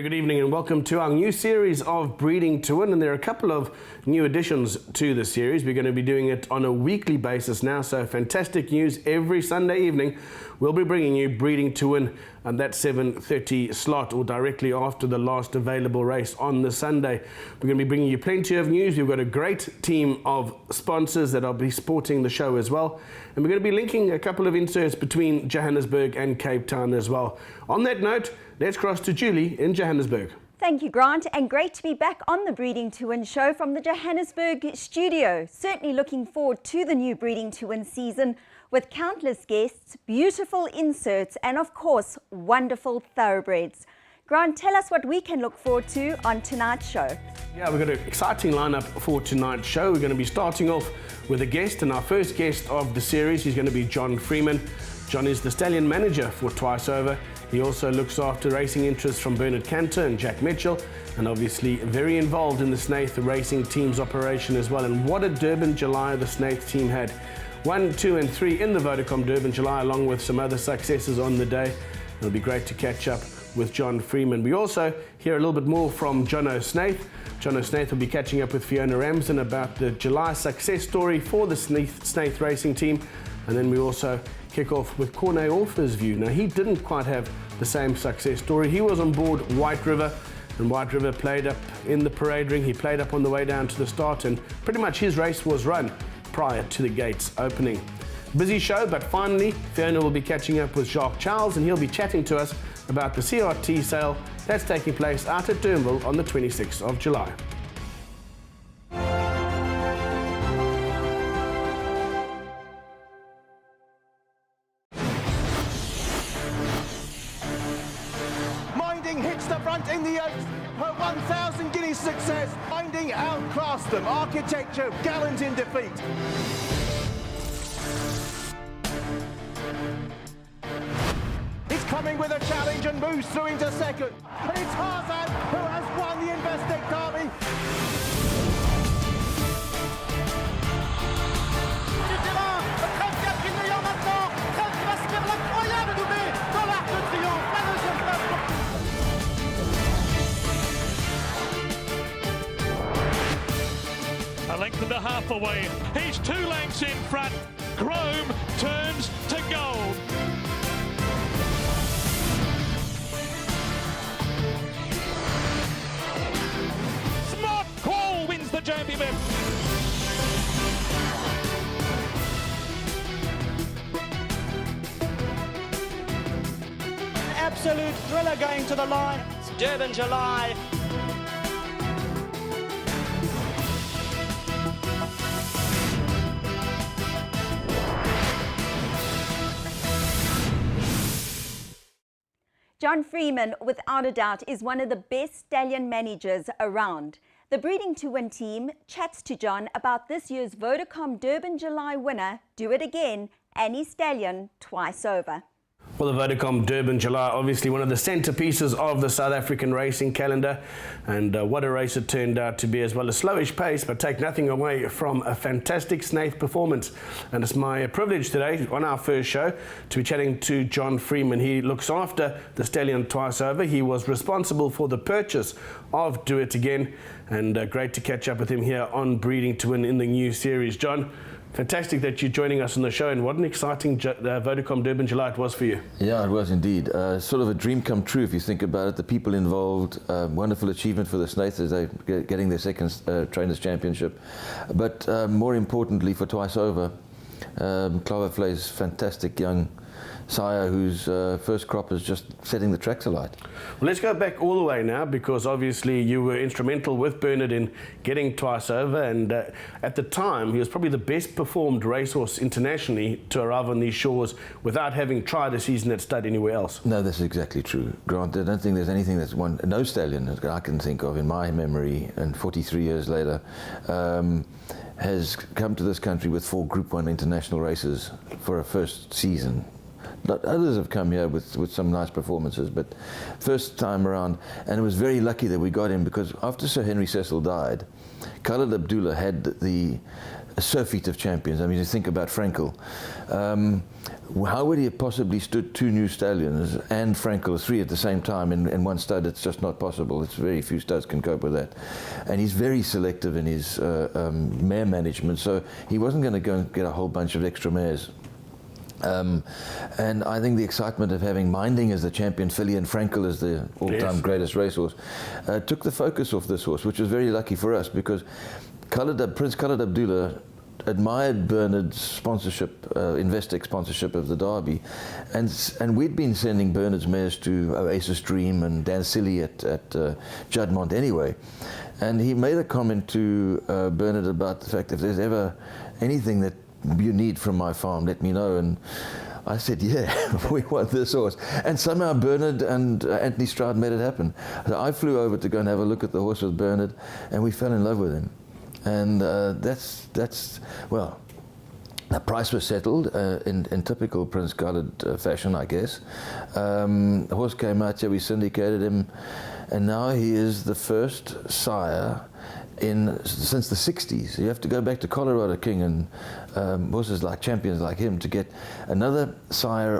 Very good evening and welcome to our new series of Breeding to Win, and there are a couple of new additions to the series. We're going to be doing it on a weekly basis now, so fantastic news. Every Sunday evening we'll be bringing you Breeding to Win, and that 7:30 slot or directly after the last available race on the Sunday. We're going to be bringing you plenty of news. We've got a great team of sponsors that will be supporting the show as well, and we're going to be linking a couple of inserts between Johannesburg and Cape Town as well. On that note, let's cross to Julie in Johannesburg. Thank you, Grant, and great to be back on the Breeding to Win show from the Johannesburg studio. Certainly looking forward to the new Breeding to Win season with countless guests, beautiful inserts, and of course, wonderful thoroughbreds. Grant, tell us what we can look forward to on tonight's show. Yeah, we've got an exciting lineup for tonight's show. We're going to be starting off with a guest, and our first guest of the series is going to be John Freeman. John is the stallion manager for Twice Over. He also looks after racing interests from Bernard Cantor and Jack Mitchell, and obviously very involved in the Snaith Racing team's operation as well. And what a Durban July the Snaith team had. 1, 2 and 3 in the Vodacom Durban July, along with some other successes on the day. It'll be great to catch up with John Freeman. We also hear a little bit more from John O'Snaith. John O'Snaith will be catching up with Fiona Ramsden about the July success story for the Snaith Racing team. And then we also kick off with Corné Orfer's view. Now, he didn't quite have the same success story. He was on board White River, and White River played up in the parade ring. He played up on the way down to the start, and pretty much his race was run prior to the gates opening. Busy show, but finally Fiona will be catching up with Jacques Charles, and he'll be chatting to us about the CRT sale that's taking place out at Turnbull on the 26th of July. Minding hits the front in the Oaks. Her 1,000 guineas success. Minding outclassed them. Architecture gallant in defeat. He's coming with a challenge and moves through into second. And it's Tarzan who has won the Investec Derby. A length and a half away. He's 2 lengths in front. Chrome turns to gold. Smart Call wins the Jambi Mip. Absolute thriller going to the line. It's Durban July. John Freeman, without a doubt, is one of the best stallion managers around. The Breeding to Win team chats to John about this year's Vodacom Durban July winner, Do It Again, Annie Stallion, Twice Over. Well, the Vodacom Durban July, obviously one of the centerpieces of the South African racing calendar, and what a race it turned out to be as well. A slowish pace, but take nothing away from a fantastic Snaith performance. And it's my privilege today, on our first show, to be chatting to John Freeman. He looks after the stallion Twice Over. He was responsible for the purchase of Do It Again, and great to catch up with him here on Breeding to Win in the new series. John, fantastic that you're joining us on the show, and what an exciting Vodacom Durban July it was for you. Yeah, it was indeed. Sort of a dream come true if you think about it. The people involved, wonderful achievement for the Snaith as they're getting their second Trainers' Championship. But more importantly for Twice Over, Clover Flay's fantastic young sire whose first crop is just setting the tracks alight. Well, let's go back all the way now, because obviously you were instrumental with Bernard in getting Twice Over, and at the time he was probably the best performed racehorse internationally to arrive on these shores without having tried a season at stud anywhere else. No, that's exactly true, Grant. I don't think there's anything that's won, no stallion that I can think of in my memory, and 43 years later, has come to this country with 4 Group 1 international races for a first season. Others have come here with some nice performances, but first time around, and it was very lucky that we got him, because after Sir Henry Cecil died, Khalid Abdullah had the surfeit of champions. I mean, you think about Frankel. How would he have possibly stood two new stallions and Frankel, three at the same time in one stud? It's just not possible. It's very few studs can cope with that. And he's very selective in his mare management, so he wasn't going to go and get a whole bunch of extra mares. And I think the excitement of having Minding as the champion filly and Frankel as the all-time greatest racehorse took the focus off this horse, which was very lucky for us, because Prince Khalid Abdullah admired Bernard's sponsorship, Investec sponsorship of the Derby, and we'd been sending Bernard's mares to Oasis Dream and Dan Silly at Juddmonte anyway, and he made a comment to Bernard about the fact, if there's ever anything that you need from my farm, let me know. And I said, yeah, we want this horse. And somehow Bernard and Anthony Stroud made it happen. So I flew over to go and have a look at the horse with Bernard, and we fell in love with him. And well, the price was settled in typical Prince Khalid fashion, I guess. The horse came out here, we syndicated him, and now he is the first sire since the 60s. You have to go back to Colorado King and horses like champions like him to get another sire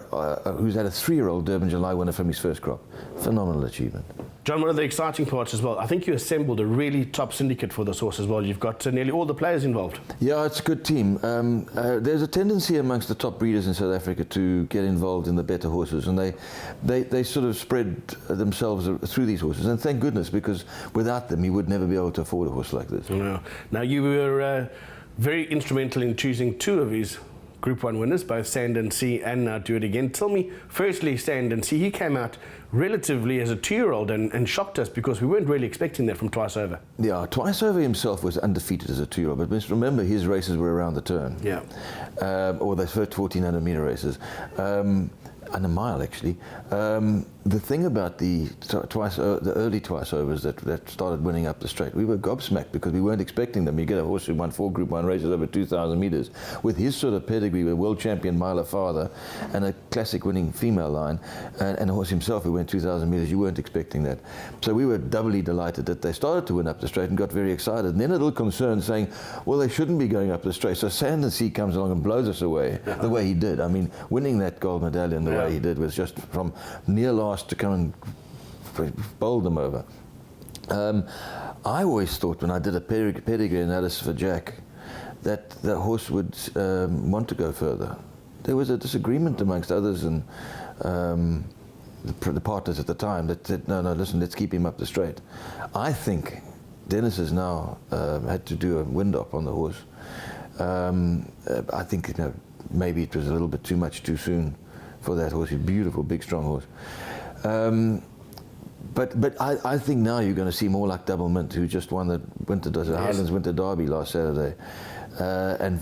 who's had a 3-year-old Durban July winner from his first crop. Phenomenal achievement. John, one of the exciting parts as well, I think you assembled a really top syndicate for this horse as well. You've got nearly all the players involved. Yeah, it's a good team. There's a tendency amongst the top breeders in South Africa to get involved in the better horses, and they sort of spread themselves through these horses. And thank goodness, because without them, you would never be able to afford a horse like this. Yeah. Now, you were very instrumental in choosing 2 of his Group 1 winners, both Sand and Sea and Now Do It Again. Tell me, firstly, Sand and Sea, he came out relatively as a 2-year-old and shocked us, because we weren't really expecting that from Twice Over. Yeah, Twice Over himself was undefeated as a 2-year-old, but just remember his races were around the turn. Yeah. Or the first 1400-metre races. And a mile, actually. The thing about the early Twice Overs that started winning up the straight, we were gobsmacked because we weren't expecting them. You get a horse who won 4 Group 1 races over 2,000 metres with his sort of pedigree, with world champion miler father and a classic winning female line, and a horse himself who went 2,000 metres. You weren't expecting that. So we were doubly delighted that they started to win up the straight and got very excited. And then a little concerned, saying, well, they shouldn't be going up the straight. So Sand and Sea comes along and blows us away the way he did. I mean, winning that gold medallion the way he did was just from near last to come and bowl them over. I always thought, when I did a pedigree analysis for Jack, that the horse would want to go further. There was a disagreement amongst others and the partners at the time that said, no, listen, let's keep him up the straight. I think Dennis has now had to do a wind-up on the horse. I think maybe it was a little bit too much too soon for that horse. He's a beautiful, big, strong horse. But I think now you're going to see more like Double Mint, who just won the Highlands Winter Derby last Saturday, and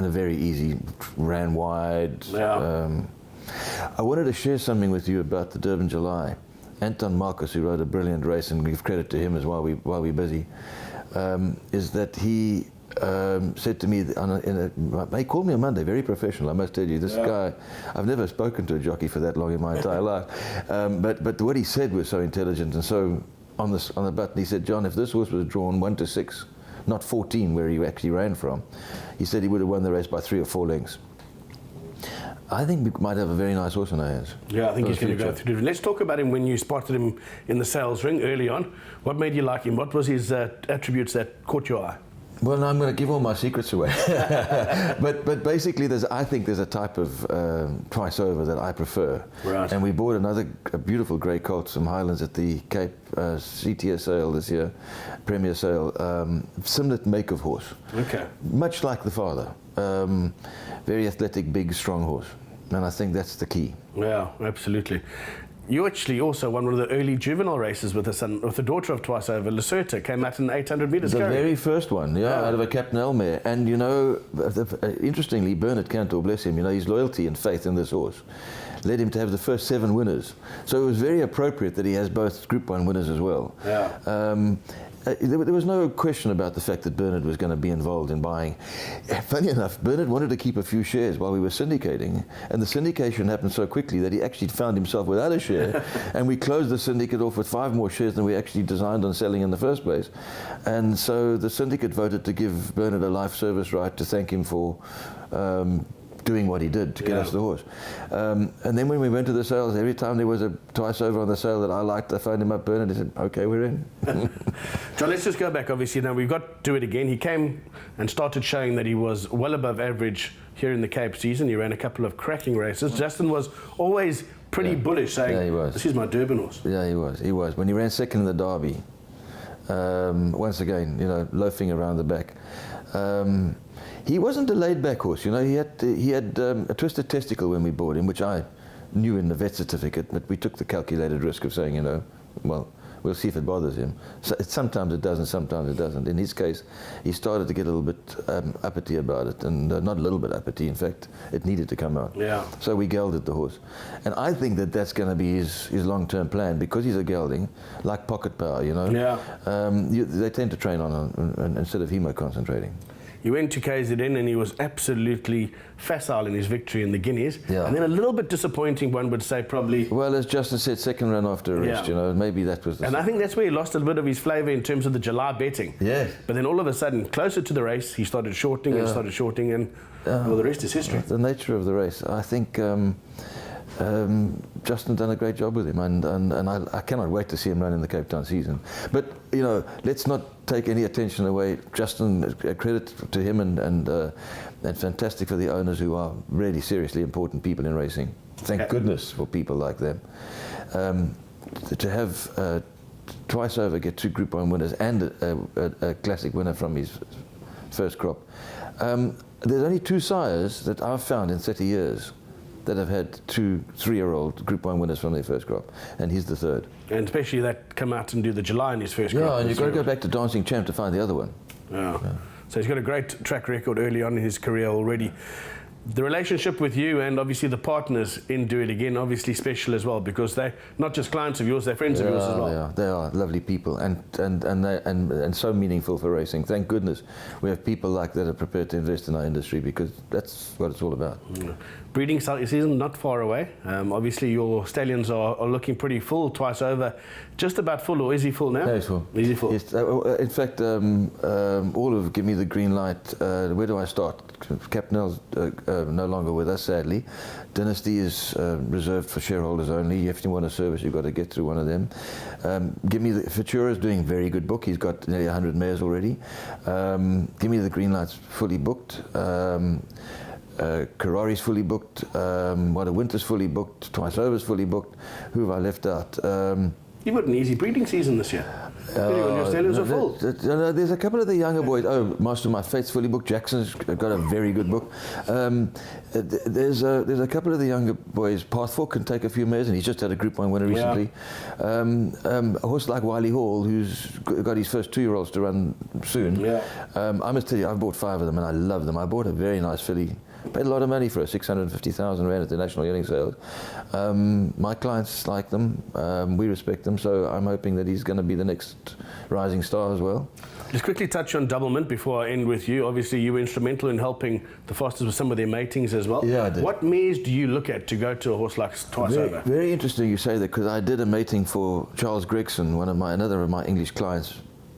a very easy, ran wide. Yeah. I wanted to share something with you about the Durban July. Anton Marcus, who rode a brilliant race, and give credit to him as while we're busy, is that he said to me, he called me on Monday, very professional, I must tell you. This guy, I've never spoken to a jockey for that long in my entire life, but what he said was so intelligent and so on the button. He said, John, if this horse was drawn 1 to 6, not 14 where he actually ran from, he said he would have won the race by 3 or 4 lengths. I think we might have a very nice horse in our hands. Yeah, I think he's going to go through. Let's talk about him when you spotted him in the sales ring early on. What made you like him? What was his attributes that caught your eye? Well, no, I'm going to give all my secrets away. but basically, I think there's a type of Twice Over that I prefer. Right. And we bought a beautiful grey colt from Highlands at the Cape CTS sale this year, Premier sale. Similar make of horse. Okay. Much like the father. Very athletic, big, strong horse. And I think that's the key. Yeah, absolutely. You actually also won one of the early juvenile races with the daughter of Twice Over, Lacerta, came out in the 800 metres. The very first one, out of a Captain mare. And interestingly, Bernard Cantor, bless him, his loyalty and faith in this horse led him to have the first 7 winners. So it was very appropriate that he has both Group 1 winners as well. Yeah. there was no question about the fact that Bernard was going to be involved in buying. Funny enough, Bernard wanted to keep a few shares while we were syndicating, and the syndication happened so quickly that he actually found himself without a share, and we closed the syndicate off with 5 more shares than we actually designed on selling in the first place. And so the syndicate voted to give Bernard a life service right to thank him for doing what he did to get us the horse. And then when we went to the sales, every time there was a Twice Over on the sale that I liked, I phoned him up, Bernard, he said, okay, we're in. John, let's just go back. Obviously, now we've got Do It Again. He came and started showing that he was well above average here in the Cape season. He ran a couple of cracking races. Justin was always pretty bullish, saying, he was. This is my Durban horse. Yeah, he was. When he ran second in the Derby, once again, loafing around the back. He wasn't a laid-back horse, He had a twisted testicle when we bought him, which I knew in the vet certificate, but we took the calculated risk of saying, well, we'll see if it bothers him. So sometimes it does, and sometimes it doesn't. In his case, he started to get a little bit uppity about it, and not a little bit uppity. In fact, it needed to come out. Yeah. So we gelded the horse, and I think that that's going to be his long-term plan, because he's a gelding, like Pocket Power. Yeah. They tend to train on instead of hemo concentrating. He went to KZN and he was absolutely facile in his victory in the Guineas. Yeah. And then a little bit disappointing, one would say, probably. Well, as Justin said, second run after a rest, maybe that was the... And I think that's where he lost a bit of his flavour in terms of the July betting. Yes. But then all of a sudden, closer to the race, he started shorting and well, the rest is history. The nature of the race. I think Justin done a great job with him, and I cannot wait to see him run in the Cape Town season. But let's not take any attention away. Justin, credit to him, and fantastic for the owners, who are really seriously important people in racing. Thank goodness for people like them. To have Twice Over get 2 Group 1 winners and a classic winner from his first crop. There's only 2 sires that I've found in 30 years that have had 2 3-year-old Group 1 winners from their first crop, and he's the 3rd. And especially that come out and do the July in his first crop. Yeah, and you've got to go back to Dancing Champ to find the other one. Yeah. So he's got a great track record early on in his career already. The relationship with you and obviously the partners in Do It Again, obviously special as well, because they're not just clients of yours, they're friends of yours as well. They are lovely people, and so meaningful for racing. Thank goodness we have people like that are prepared to invest in our industry, because that's what it's all about. Breeding season not far away. Obviously your stallions are looking pretty full. Twice Over, just about full, or is he full now? No, he's full. Is he full? Yes, in fact, all of Give Me the Green Light. Where do I start? Capnell's no longer with us, sadly. Dynasty is reserved for shareholders only. If you want a service, you've got to get through one of them. Give Me the Futura's doing a very good book. He's got nearly 100 mares already. Give Me the Green Light's fully booked. Karari's fully booked. What a Winter's fully booked. Twice Over's fully booked. Who have I left out? You've got an easy breeding season this year. Your stallions are full. There's a couple of the younger boys. Oh, Master of My Fate's fully booked. Jackson's got a very good book. There's a couple of the younger boys. Pathfork can take a few mares, and he's just had a Group 1 winner recently. A horse like Wiley Hall, who's got his first 2-year-olds to run soon. I must tell you, I've bought 5 of them, and I love them. I bought a very nice filly. Paid a lot of money for her, 650,000 rand at the National Yearling Sales. My clients like them, we respect them, so I'm hoping that he's going to be the next rising star as well. Just quickly touch on Double Mint before I end with you. Obviously you were instrumental in helping the Fosters with some of their matings as well. Yeah, I did. What mares do you look at to go to a horse like Twice Over? Very interesting you say that, because I did a mating for Charles Gregson, another of my English clients,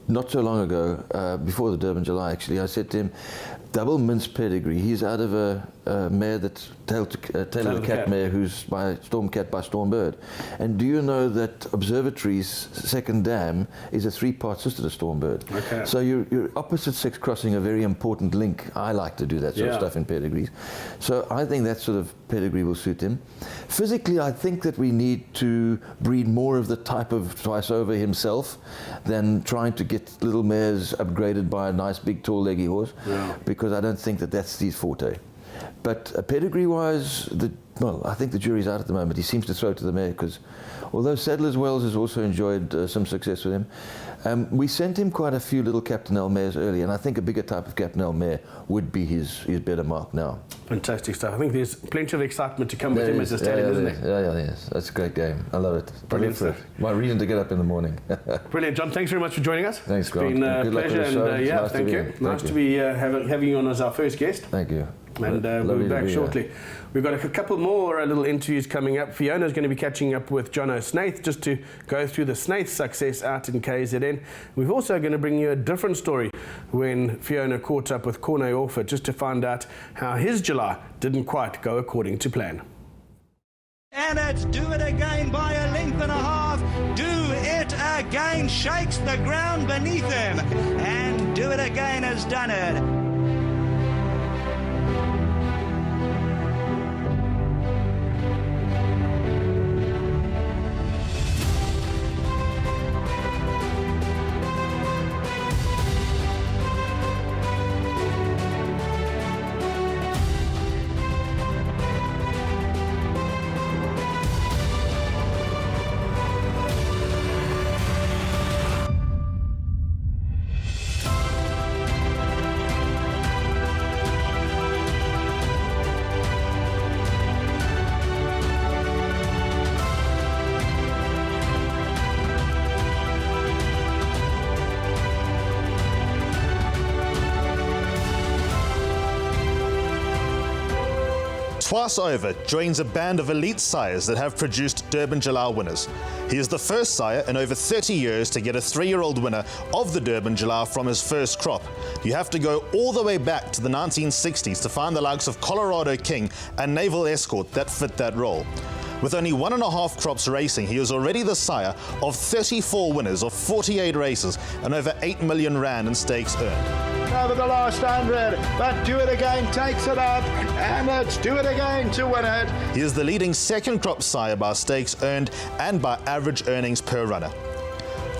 not so long ago, before the Durban July actually. I said to him, Double Mint's pedigree, he's out of a mare that's Tail to the Cat mare, who's by Stormcat by Stormbird. And do you know that Observatory's second dam is a 3-part sister to Stormbird? Okay. So you're opposite sex crossing, a very important link. I like to do that sort of stuff in pedigrees. So I think that sort of pedigree will suit him. Physically, I think that we need to breed more of the type of Twice Over himself than trying to get little mares upgraded by a nice big tall leggy horse, because I don't think that that's his forte. But pedigree-wise, the well, I think the jury's out at the moment. He seems to throw to the mare because, although Sadler's Wells has also enjoyed some success with him, we sent him quite a few little Captain mares early, and I think a bigger type of Captain mare would be his better mark now. Fantastic stuff. I think there's plenty of excitement to come with him as a stallion, isn't there? Yes. That's a great game. I love it. Brilliant stuff. My reason to get up in the morning. Brilliant, John. Thanks very much for joining us. Thanks, It's been a Good luck with pleasure, the show. and Nice thank to be you. here. Nice to be having you on as our first guest. Thank you. And we'll Lovely be to back be shortly. here. We've got a couple more little interviews coming up. Fiona's going to be catching up with John O'Snaith just to go through the Snaith success out in KZN. We're also going to bring you a different story when Fiona caught up with Corne Orford just to find out how his July didn't quite go according to plan. And it's Do It Again by a length and a half. Do It Again shakes the ground beneath him. And Do It Again has done it. Twice Over joins a band of elite sires that have produced Durban July winners. He is the first sire in over 30 years to get a 3-year-old winner of the Durban July from his first crop. You have to go all the way back to the 1960s to find the likes of Colorado King and Naval Escort that fit that role. With only 1.5 crops racing, he is already the sire of 34 winners of 48 races and over 8 million rand in stakes earned. Over the last 100, but Do It Again takes it up, and it's Do It Again to win it. He is the leading second crop sire by stakes earned and by average earnings per runner.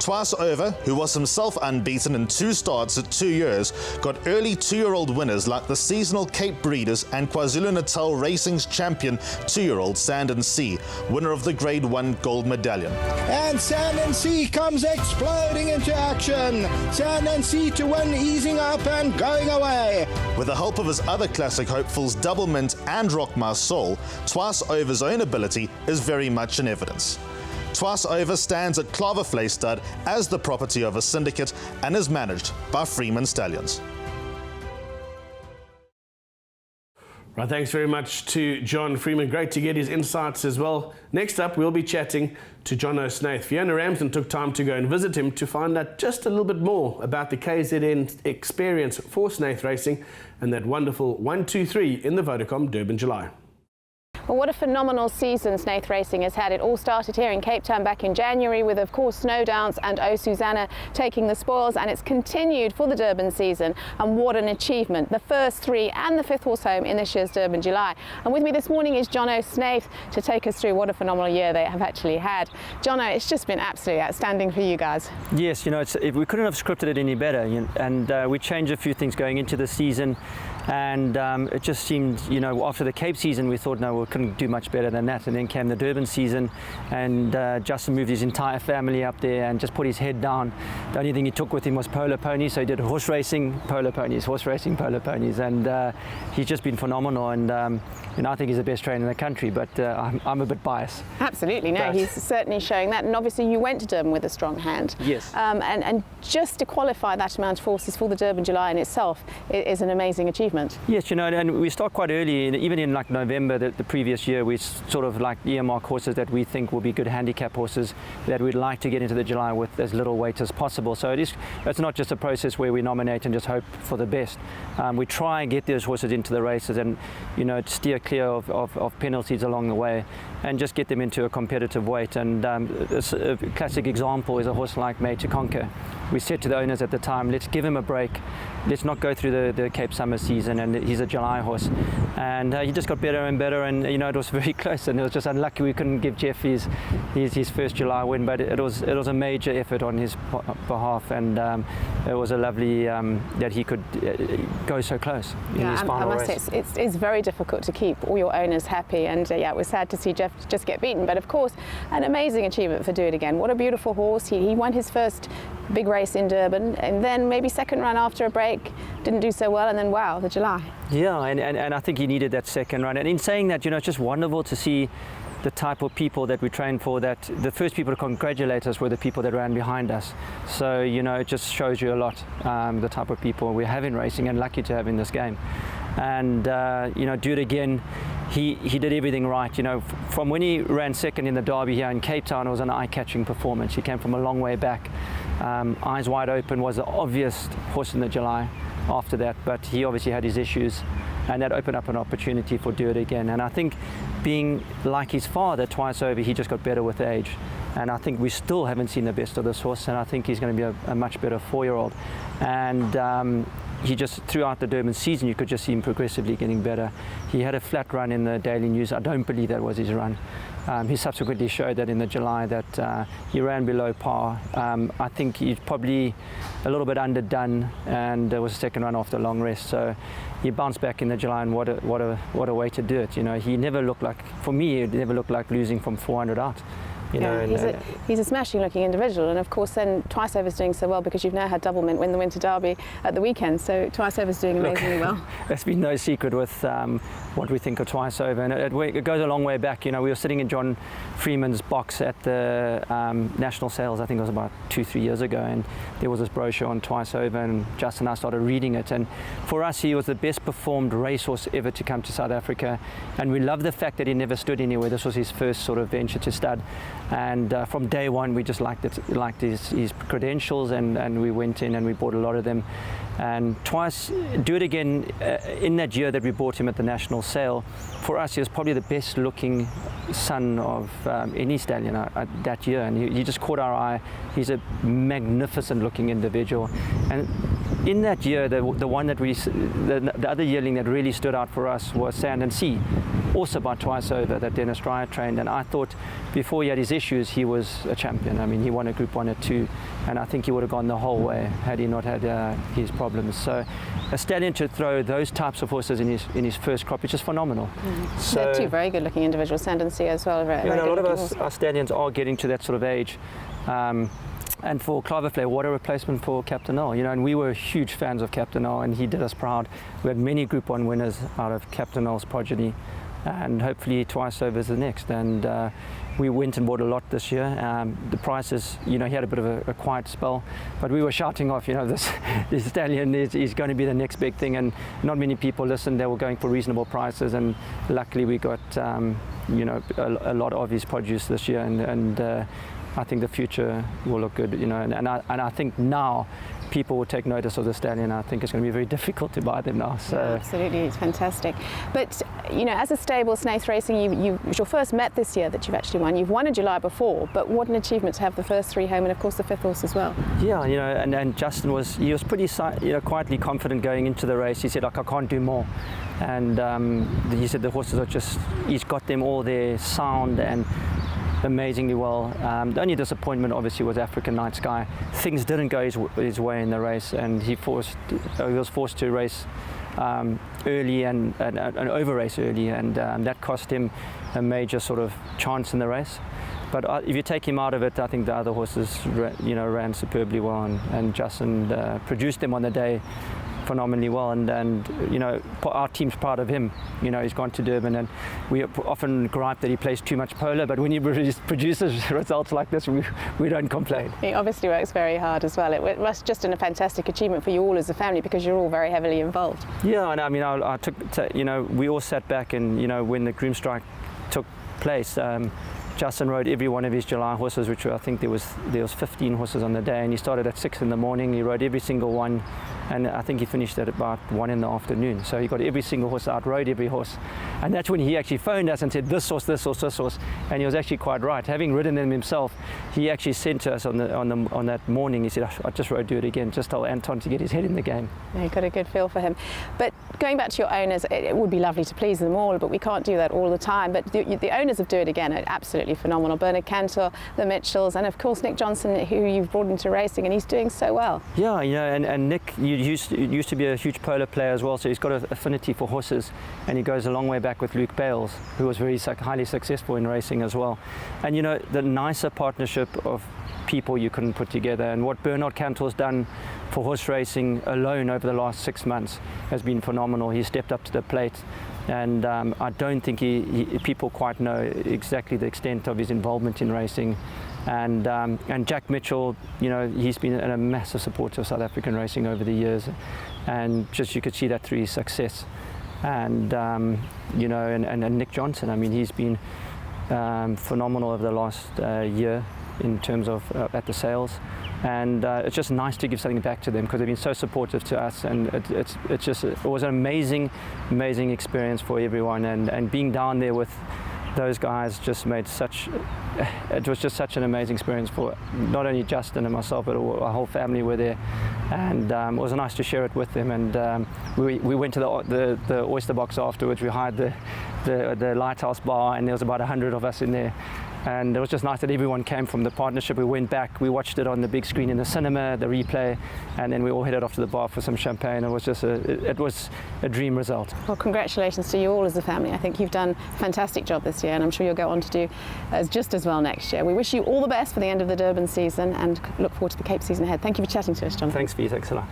Twice Over, who was himself unbeaten in 2 starts at 2 years, got early 2-year-old winners like the seasonal Cape Breeders and KwaZulu-Natal Racing's champion 2-year-old Sand and Sea, winner of the Grade 1 gold medallion. And Sand and Sea comes exploding into action. Sand and Sea to win, easing up and going away. With the help of his other classic hopefuls Double Mint and Rock My Soul, Twice Over's own ability is very much in evidence. Twice Over stands at Klavervlei Stud as the property of a syndicate and is managed by Freeman Stallions. Right, thanks very much to John Freeman. Great to get his insights as well. Next up, we'll be chatting to John O'Snaith. Fiona Ramsden took time to go and visit him to find out just a little bit more about the KZN experience for Snaith racing and that wonderful 1-2-3 in the Vodacom Durban July. Well, what a phenomenal season Snaith Racing has had. It all started here in Cape Town back in January with, of course, Snowdowns and O Susanna taking the spoils, and it's continued for the Durban season. And what an achievement. The first 3 and the 5th horse home in this year's Durban July. And with me this morning is John O'Snaith to take us through what a phenomenal year they have actually had. Jono, it's just been absolutely outstanding for you guys. Yes, you know, we couldn't have scripted it any better, and we changed a few things going into the season. And it just seemed, you know, after the Cape season, we thought, no, we couldn't do much better than that. And then came the Durban season, and Justin moved his entire family up there and just put his head down. The only thing he took with him was polo ponies, so he did horse racing, polo ponies, horse racing, polo ponies, and he's just been phenomenal. And you know, I think he's the best trainer in the country, but I'm a bit biased. Absolutely, no, he's certainly showing that. And obviously, you went to Durban with a strong hand. Yes. And just to qualify that amount of horses for the Durban July in itself is an amazing achievement. Yes, you know, and we start quite early, even in like November the previous year, we sort of like earmark horses that we think will be good handicap horses that we'd like to get into the July with as little weight as possible. So it's not just a process where we nominate and just hope for the best. We try and get those horses into the races and, you know, steer clear of penalties along the way. and just get them into a competitive weight. And a classic example is a horse like Made to Conquer. We said to the owners at the time, let's give him a break, let's not go through the Cape Summer season, and he's a July horse. And he just got better and better, and it was very close, and it was just unlucky we couldn't give Jeff his first July win, but it was a major effort on his behalf, and it was a lovely that he could go so close in his final race. I must say, it's very difficult to keep all your owners happy, and it was sad to see Jeff just get beaten, but of course an amazing achievement for Do It Again. What a beautiful horse. He won his first big race in Durban, and then maybe second run after a break, didn't do so well, and then wow, the July. Yeah, and I think he needed that second run, and in saying that, it's just wonderful to see the type of people that we trained for, that the first people to congratulate us were the people that ran behind us. So, it just shows you a lot, the type of people we have in racing, and lucky to have in this game. And, Do It Again, he did everything right. From when he ran second in the Derby here in Cape Town, it was an eye-catching performance. He came from a long way back. Eyes Wide Open was the obvious horse in the July after that, but he obviously had his issues, and that opened up an opportunity for Do It Again. And I think, being like his father twice over, he just got better with age. And I think we still haven't seen the best of this horse, and I think he's going to be a much better 4-year-old. And he just, throughout the Durban season, you could just see him progressively getting better. He had a flat run in the Daily News. I don't believe that was his run. He subsequently showed that in the July that he ran below par. I think he's probably a little bit underdone, and there was a second run after a long rest. So he bounced back in the July, and what a way to do it. He never looked like, for me, it never looked like losing from 400 out. He's a smashing looking individual, and of course then Twice Over's doing so well because you've now had Doublemint win the Winter Derby at the weekend, so Twice Over's doing amazingly well. There's been no secret with what we think of Twice Over, and it goes a long way back. We were sitting in John Freeman's box at the National Sales, I think it was about 2-3 years ago, and there was this brochure on Twice Over, and Justin and I started reading it, and for us he was the best performed racehorse ever to come to South Africa, and we love the fact that he never stood anywhere. This was his first sort of venture to stud. And from day one, we just liked his credentials, and we went in and we bought a lot of them. And Twice, Do It Again, in that year that we bought him at the national sale, for us, he was probably the best looking son of any stallion that year. And he just caught our eye. He's a magnificent looking individual. And in that year, the one that the other yearling that really stood out for us was Sand and Sea, also by Twice Over, that Dennis Dreyer trained. And I thought before he had his issues, he was a champion. I mean, he won a Group 1 at 2, and I think he would have gone the whole way had he not had his problems. So a stallion to throw those types of horses in his first crop is just phenomenal. So, they're two very good looking individuals, Sand and Sea as well. A lot of our stallions are getting to that sort of age. And for Cloverflare, what a replacement for Captain L. And we were huge fans of Captain L, and he did us proud. We had many Group 1 winners out of Captain L's progeny, and hopefully Twice Over is the next. And we went and bought a lot this year. The prices, he had a bit of a quiet spell, but we were shouting off, this stallion is going to be the next big thing, and not many people listened. They were going for reasonable prices, and luckily we got, a lot of his produce this year, and I think the future will look good, and I think now people will take notice of the stallion. I think it's going to be very difficult to buy them now. So. Yeah, absolutely, it's fantastic. But as a stable, Snaith Racing, it was your first Met this year that you've actually won. You've won in July before, but what an achievement to have the first 3 home, and of course the 5th horse as well. Yeah, and Justin was pretty quietly confident going into the race. He said, I can't do more, and he said the horses are he's got them all there, sound and amazingly well. The only disappointment obviously was African Night Sky. Things didn't go his way in the race, and he was forced to race early and over race early, and that cost him a major sort of chance in the race. But if you take him out of it, I think the other horses ran superbly well, and Justin produced them on the day phenomenally well, and our team's proud of him. He's gone to Durban, and we often gripe that he plays too much polo, but when he produces results like this, we don't complain. He obviously works very hard as well. It was just a fantastic achievement for you all as a family, because you're all very heavily involved. Yeah, and I mean, I took, we all sat back, and when the groom strike took place, Justin rode every one of his July horses, which I think there was 15 horses on the day, and he started at 6 in the morning. He rode every single one. and I think he finished at about 1 in the afternoon. So he got every single horse out, rode every horse, and that's when he actually phoned us and said, this horse, this horse, this horse, and he was actually quite right. Having ridden them himself, he actually sent to us on that morning, he said, I just rode Do It Again, just tell Anton to get his head in the game. Yeah, you got a good feel for him. But going back to your owners, it would be lovely to please them all, but we can't do that all the time. But the owners of Do It Again are absolutely phenomenal. Bernard Cantor, the Mitchells, and of course Nick Johnson, who you've brought into racing, and he's doing so well. Yeah, you know, and Nick used to be a huge polo player as well, so he's got an affinity for horses, and he goes a long way back with Luke Bales, who was very highly successful in racing as well. And you know, the nicer partnership of people you couldn't put together, and what Bernard Cantor's done for horse racing alone over the last 6 months has been phenomenal. He stepped up to the plate, and I don't think people quite know exactly the extent of his involvement in racing. And Jack Mitchell, you know, he's been a massive supporter of South African racing over the years, and just you could see that through his success. And you know, and Nick Johnson, I mean, he's been phenomenal over the last year in terms of at the sales, and it's just nice to give something back to them because they've been so supportive to us, and it was an amazing experience for everyone, and being down there with those guys just made it was just such an amazing experience for not only Justin and myself, but our whole family were there, and it was nice to share it with them. And we went to the oyster box afterwards. We hired the Lighthouse bar, and there was about 100 of us in there. And it was just nice that everyone came from the partnership. We went back, we watched it on the big screen in the cinema, the replay, and then we all headed off to the bar for some champagne. It was just it was a dream result. Well, congratulations to you all as a family. I think you've done a fantastic job this year, and I'm sure you'll go on to do just as well next year. We wish you all the best for the end of the Durban season and look forward to the Cape season ahead. Thank you for chatting to us, Jonathan. Thanks, Fee. Thanks a lot.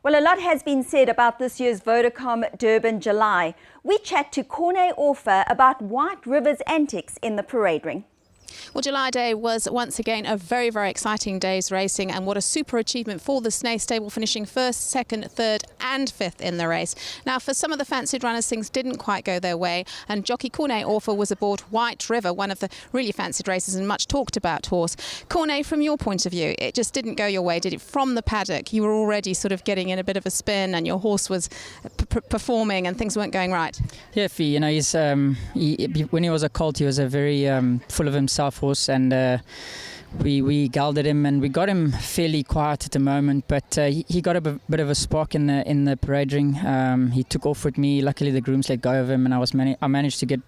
Well, a lot has been said about this year's Vodacom Durban July. We chat to Corné Orfer about White River's antics in the parade ring. Well, July Day was once again a very, very exciting day's racing, and what a super achievement for the Snaith stable, finishing first, second, third and fifth in the race. Now, for some of the fancied runners, things didn't quite go their way, and jockey Corné Orfer was aboard White River, one of the really fancied races and much talked about horse. Corné, from your point of view, it just didn't go your way, did it? From the paddock, you were already sort of getting in a bit of a spin, and your horse was performing and things weren't going right. Yeah, Fee, you know, he's when he was a colt, he was a very full of himself horse, and we gelded him, and we got him fairly quiet at the moment, but he got a bit of a spark in the parade ring. He took off with me. Luckily the grooms let go of him, and I managed to get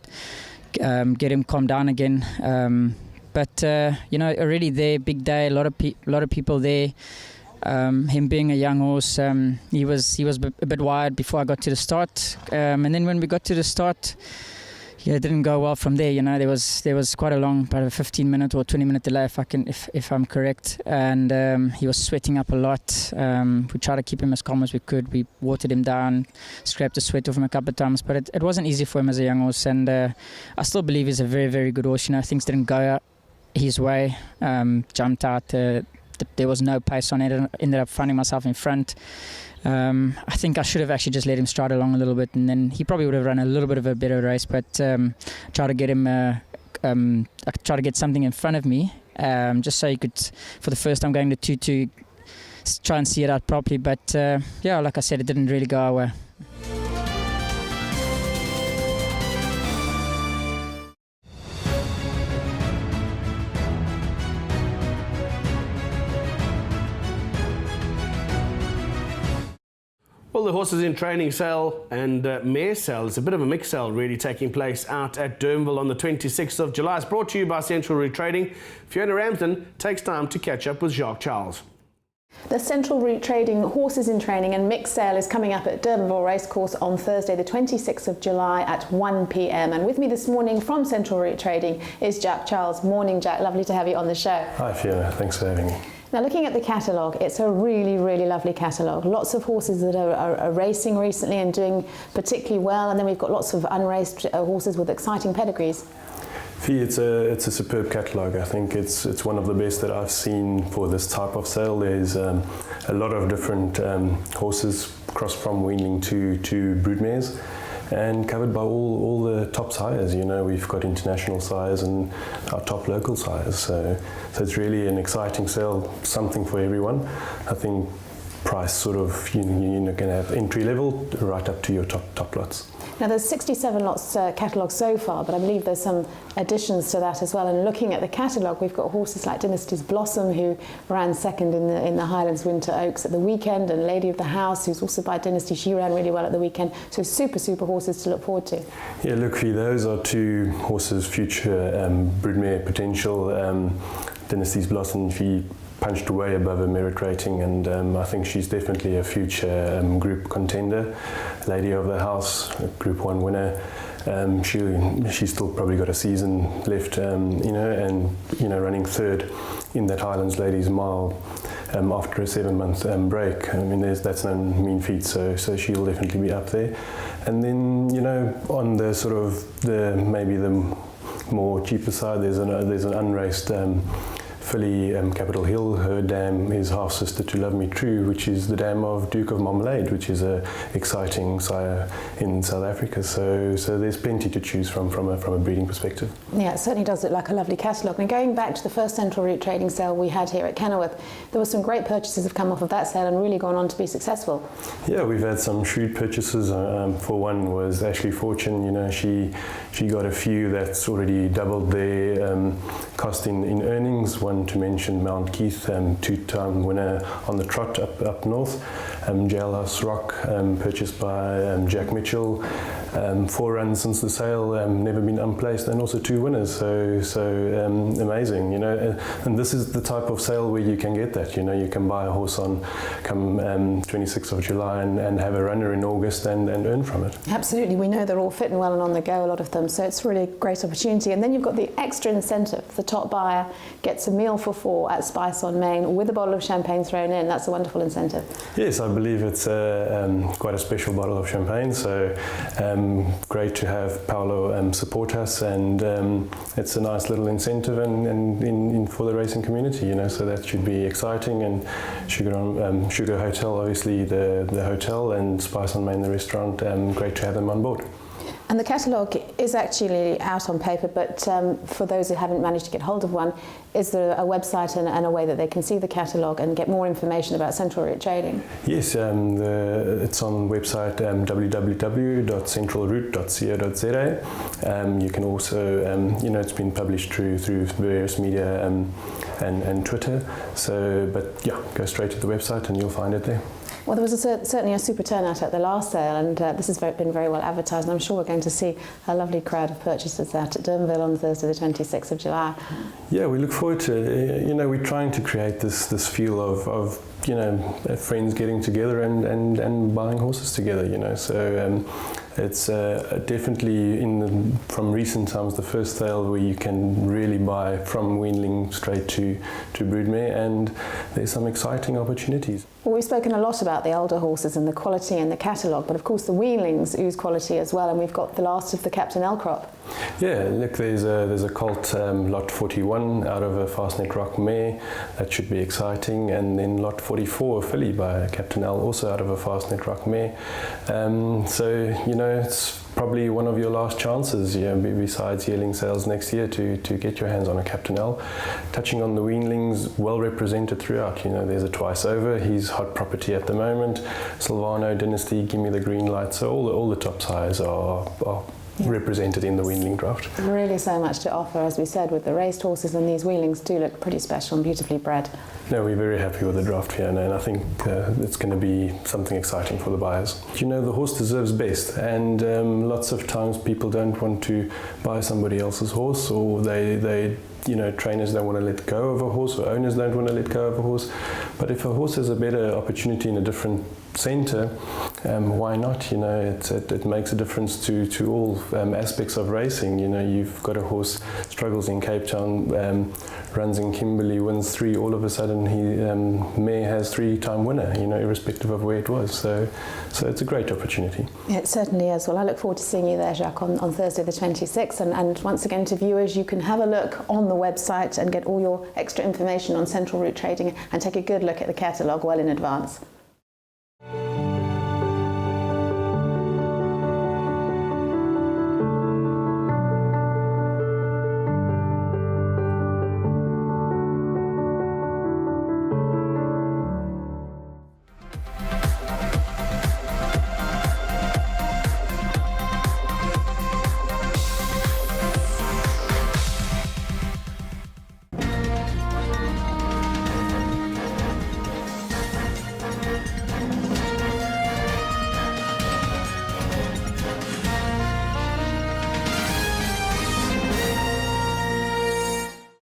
him calmed down again. But you know, already there, big day, a lot of people there. Him being a young horse, he was a bit wired before I got to the start, and then when we got to the start, yeah, it didn't go well from there. You know, there was quite a long, about a 15-minute or 20-minute delay, if I'm correct, and he was sweating up a lot. We tried to keep him as calm as we could. We watered him down, scraped the sweat off him a couple of times, but it wasn't easy for him as a young horse, and I still believe he's a very, very good horse. You know, things didn't go his way. Jumped out. There was no pace on it. Ended up finding myself in front. I think I should have actually just let him stride along a little bit, and then he probably would have run a little bit of a better race. But try to get him, I try to get something in front of me, just so he could, for the first time going to 2-2, try and see it out properly. But yeah, like I said, it didn't really go our way. Well, the horses in training sale and mare sale, it's a bit of a mix sale really taking place out at Durbanville on the 26th of July. It's brought to you by Central Route Trading. Fiona Ramsden takes time to catch up with Jacques Charles. The Central Route Trading Horses in Training and Mix Sale is coming up at Durbanville Racecourse on Thursday the 26th of July at 1 p.m. And with me this morning from Central Route Trading is Jacques Charles. Morning, Jack. Lovely to have you on the show. Hi, Fiona. Thanks for having me. Now, looking at the catalogue, it's a really, really lovely catalogue. Lots of horses that are racing recently and doing particularly well, and then we've got lots of unraced horses with exciting pedigrees. Fee, it's a superb catalogue. I think it's one of the best that I've seen for this type of sale. There's a lot of different horses, crossed from weanling to broodmares, and covered by all the top sires. You know, we've got international sires and our top local sires. So it's really an exciting sale, something for everyone. I think price sort of, you're going to have entry level right up to your top lots. Now there's 67 lots catalogued so far, but I believe there's some additions to that as well. And looking at the catalogue, we've got horses like Dynasty's Blossom, who ran second in the Highlands Winter Oaks at the weekend, and Lady of the House, who's also by Dynasty. She ran really well at the weekend. So super horses to look forward to. Yeah, look, those are two horses' future broodmare potential. Dynasty's Blossom, she punched away above her merit rating, and I think she's definitely a future group contender. Lady of the House, Group 1 winner. She's still probably got a season left, running third in that Highlands Ladies Mile after a 7-month break. I mean, that's no mean feat, so she'll definitely be up there. And then, on the sort of maybe the more cheaper side, there's an unraced filly, Capital Hill. Her dam is half sister to Love Me True, which is the dam of Duke of Marmalade, which is a exciting sire in South Africa. So there's plenty to choose from a breeding perspective. Yeah, it certainly does look like a lovely catalogue. And going back to the first Central Route trading sale we had here at Kenilworth, there were some great purchases have come off of that sale and really gone on to be successful. Yeah, we've had some shrewd purchases. For one was Ashley Fortune. She got a few that's already doubled their cost in earnings. One to mention Mount Keith, 2-time winner on the trot up north. Jailhouse Rock, purchased by Jack Mitchell. 4 runs since the sale, never been unplaced, and also 2 winners. So amazing, And this is the type of sale where you can get that. You can buy a horse on come 26th of July and have a runner in August and earn from it. Absolutely, we know they're all fit and well and on the go, a lot of them. So it's really a great opportunity. And then you've got the extra incentive. The top buyer gets a meal for 4 at Spice on Main with a bottle of champagne thrown in. That's a wonderful incentive. Yes, I believe it's quite a special bottle of champagne. So great to have Paolo support us, and it's a nice little incentive and for the racing community, so that should be exciting. And Sugar Hotel, obviously the hotel, and Spice on Main, the restaurant, great to have them on board. And the catalogue is actually out on paper, but for those who haven't managed to get hold of one, is there a website and a way that they can see the catalogue and get more information about Central Route trading? Yes, it's on the website www.centralroute.co.za. You can also, it's been published through various media and Twitter. Go straight to the website and you'll find it there. Well, there was certainly a super turnout at the last sale, and this has been very well advertised, and I'm sure we're going to see a lovely crowd of purchasers out at Durbanville on Thursday the 26th of July. Yeah, we look forward to it. We're trying to create this feel of friends getting together and buying horses together, so it's definitely from recent times the first sale where you can really buy from weanling straight to broodmare, and there's some exciting opportunities. Well, we've spoken a lot about the older horses and the quality and the catalogue, but of course the weanlings ooze quality as well, and we've got the last of the Captain L crop. Yeah, look, there's a colt, lot 41 out of a Fastnet Rock mare. That should be exciting. And then lot 44, a filly by Captain L, also out of a Fastnet Rock mare. It's probably one of your last chances, besides yearling sales next year, to get your hands on a Captain L. Touching on the weanlings, well represented throughout. There's a Twice Over, he's hot property at the moment. Silvano Dynasty, Give Me the Green Light. So all the top sires are represented in the weanling draft. Really so much to offer, as we said, with the raced horses, and these weanlings do look pretty special and beautifully bred. No, we're very happy with the draft here, and I think it's going to be something exciting for the buyers. The horse deserves best, and lots of times people don't want to buy somebody else's horse, or they trainers don't want to let go of a horse, or owners don't want to let go of a horse. But if a horse has a better opportunity in a different centre, why not? You know, it makes a difference to all aspects of racing. You know, you've got a horse struggles in Cape Town, runs in Kimberley, wins 3. All of a sudden, Mare has 3-time winner. You know, irrespective of where it was. So it's a great opportunity. Yeah, it certainly is. Well, I look forward to seeing you there, Jacques, on Thursday the 26th. And once again, to viewers, you can have a look on the website and get all your extra information on Central Route Trading and take a good look at the catalogue well in advance.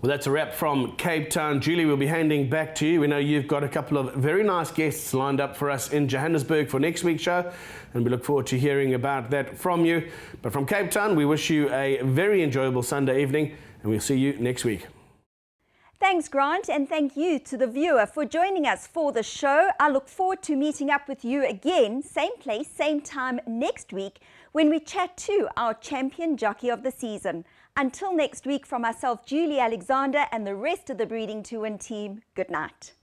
Well, that's a wrap from Cape Town. Julie, we'll be handing back to you. We know you've got a couple of very nice guests lined up for us in Johannesburg for next week's show, and we look forward to hearing about that from you. But from Cape Town, we wish you a very enjoyable Sunday evening, and we'll see you next week. Thanks, Grant, and thank you to the viewer for joining us for the show. I look forward to meeting up with you again, same place, same time next week, when we chat to our champion jockey of the season. Until next week, from myself, Julie Alexander, and the rest of the Breeding to Win team, good night.